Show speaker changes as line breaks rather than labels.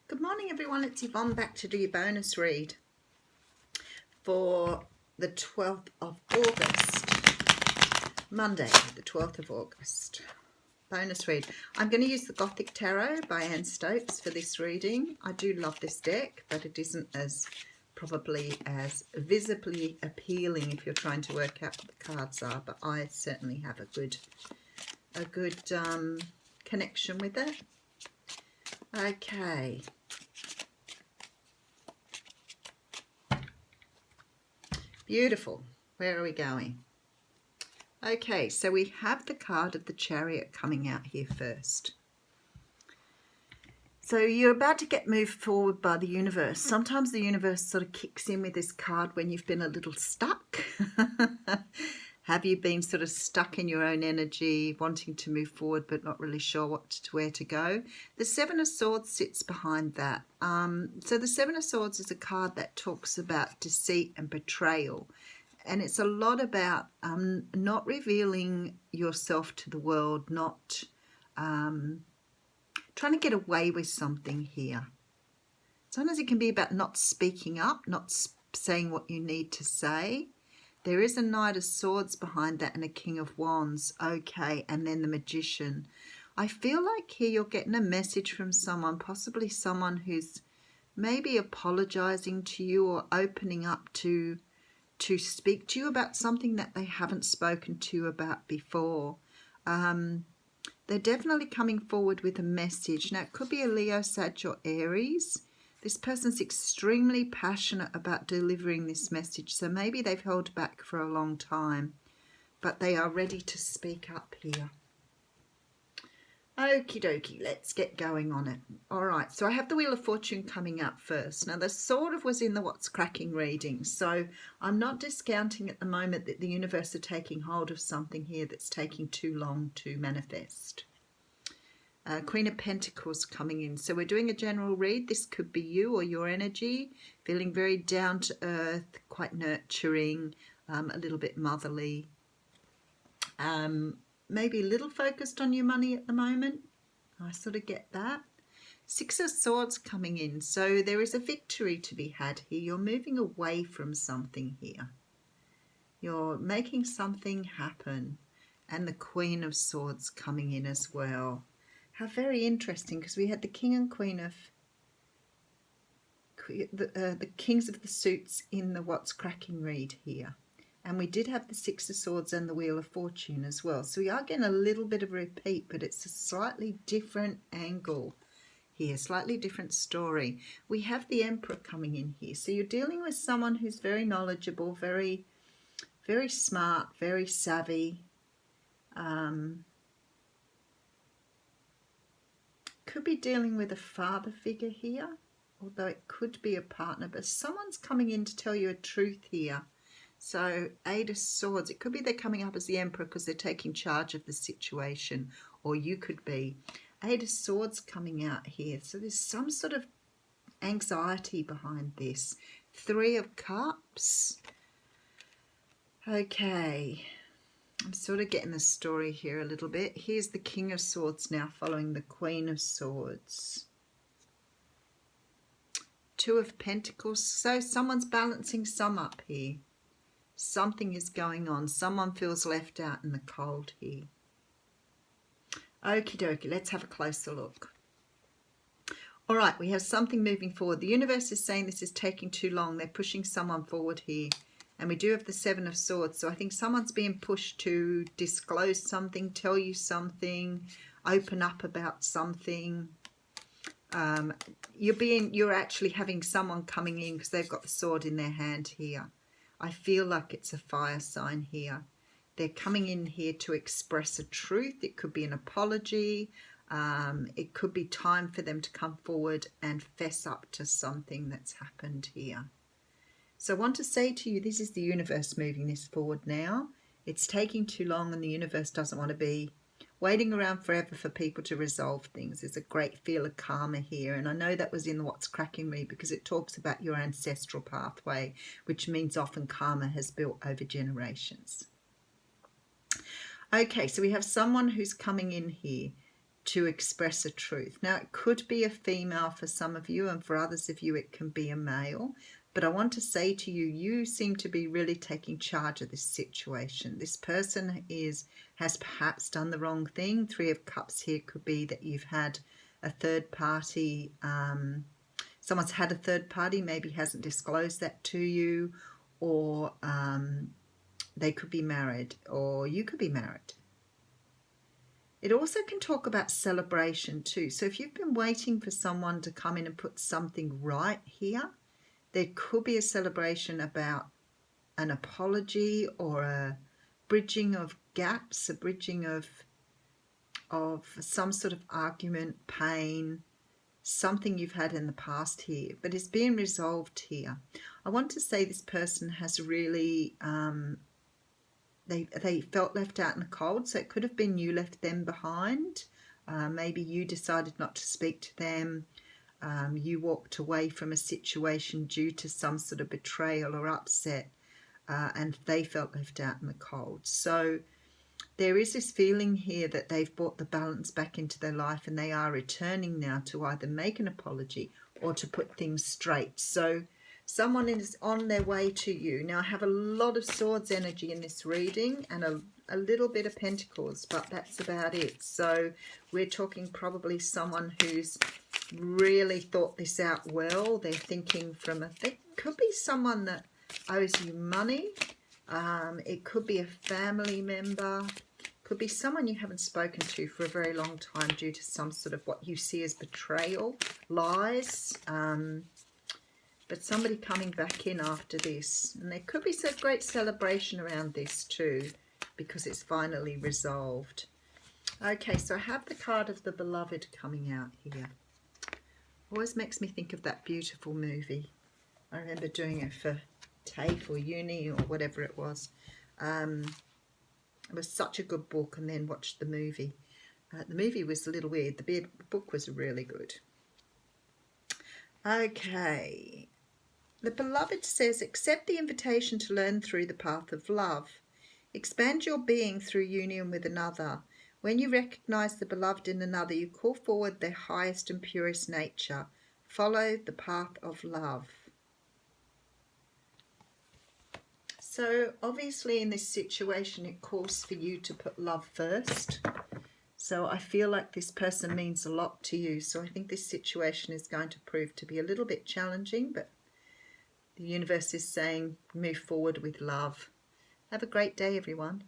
Good morning everyone, it's Yvonne back to do your bonus read for the 12th of August, Monday the 12th of August. Bonus read. I'm going to use the Gothic Tarot by Anne Stokes for this reading. I do love this deck, but it isn't as probably as visibly appealing if you're trying to work out what the cards are, but I certainly have a good connection with it. Okay. Beautiful. Where are we going? Okay, so we have the card of the Chariot coming out here first. So you're about to get moved forward by the universe. Sometimes the universe sort of kicks in with this card when you've been a little stuck. Have you been sort of stuck in your own energy, wanting to move forward but not really sure where to go? The Seven of Swords sits behind that. So the Seven of Swords is a card that talks about deceit and betrayal. And it's a lot about not revealing yourself to the world, not trying to get away with something here. Sometimes it can be about not speaking up, not saying what you need to say. There is a Knight of Swords behind that and a King of Wands. Okay, and then the Magician. I feel like here you're getting a message from someone, possibly someone who's maybe apologizing to you or opening up to speak to you about something that they haven't spoken to you about before. They're definitely coming forward with a message. Now, it could be a Leo, Sag, or Aries. This person's extremely passionate about delivering this message, so maybe they've held back for a long time, but they are ready to speak up here. Okie dokie, let's get going on it. All right, so I have the Wheel of Fortune coming up first. Now, this sort of was in the What's Cracking reading, so I'm not discounting at the moment that the universe are taking hold of something here that's taking too long to manifest. Queen of Pentacles coming in. So we're doing a general read. This could be you or your energy, feeling very down to earth, quite nurturing, a little bit motherly. Maybe a little focused on your money at the moment. I sort of get that. Six of Swords coming in. So there is a victory to be had here. You're moving away from something here. You're making something happen. And the Queen of Swords coming in as well. How very interesting, because we had the King and Queen of the Kings of the Suits in the What's Cracking read here. And we did have the Six of Swords and the Wheel of Fortune as well. So we are getting a little bit of a repeat, but it's a slightly different angle here, slightly different story. We have the Emperor coming in here. So you're dealing with someone who's very knowledgeable, very, very smart, very savvy. Could be dealing with a father figure here, although it could be a partner, but someone's coming in to tell you a truth here. So Eight of Swords, it could be they're coming up as the Emperor because they're taking charge of the situation, or you could be. Eight of Swords coming out here. So there's some sort of anxiety behind this. Three of Cups. Okay. I'm sort of getting the story here a little bit. Here's the King of Swords now following the Queen of Swords. Two of Pentacles. So someone's balancing some up here. Something is going on. Someone feels left out in the cold here. Okie dokie, let's have a closer look. All right, we have something moving forward. The universe is saying this is taking too long. They're pushing someone forward here. And we do have the Seven of Swords. So I think someone's being pushed to disclose something, tell you something, open up about something. You're actually having someone coming in because they've got the sword in their hand here. I feel like it's a fire sign here. They're coming in here to express a truth. It could be an apology. It could be time for them to come forward and fess up to something that's happened here. So I want to say to you, this is the universe moving this forward now. It's taking too long and the universe doesn't want to be waiting around forever for people to resolve things. There's a great feel of karma here. And I know that was in the What's Cracking read because it talks about your ancestral pathway, which means often karma has built over generations. Okay, so we have someone who's coming in here. to express a truth. Now, it could be a female for some of you, and for others of you, it can be a male. But I want to say to you, you seem to be really taking charge of this situation. This person has perhaps done the wrong thing. Three of Cups here could be that you've had a third party. Someone's had a third party, maybe hasn't disclosed that to you, or they could be married, or you could be married. It also can talk about celebration too. So if you've been waiting for someone to come in and put something right here, there could be a celebration about an apology or a bridging of gaps, a bridging of some sort of argument, pain, something you've had in the past here, but it's being resolved here. I want to say this person has really they felt left out in the cold, so it could have been you left them behind. Maybe you decided not to speak to them. You walked away from a situation due to some sort of betrayal or upset, and they felt left out in the cold. So there is this feeling here that they've brought the balance back into their life, and they are returning now to either make an apology or to put things straight. So someone is on their way to you. Now, I have a lot of Swords energy in this reading and a little bit of Pentacles, but that's about it. So we're talking probably someone who's really thought this out well. They're thinking it could be someone that owes you money. It could be a family member. Could be someone you haven't spoken to for a very long time due to some sort of what you see as betrayal, lies. But somebody coming back in after this. And there could be some great celebration around this too, because it's finally resolved. Okay, so I have the card of the Beloved coming out here. Always makes me think of that beautiful movie. I remember doing it for TAFE or uni or whatever it was. It was such a good book, and then watched the movie. The movie was a little weird. The book was really good. Okay. The Beloved says, accept the invitation to learn through the path of love. Expand your being through union with another. When you recognize the Beloved in another, you call forward their highest and purest nature. Follow the path of love. So obviously in this situation, it calls for you to put love first. So I feel like this person means a lot to you. So I think this situation is going to prove to be a little bit challenging, but the universe is saying move forward with love. Have a great day, everyone.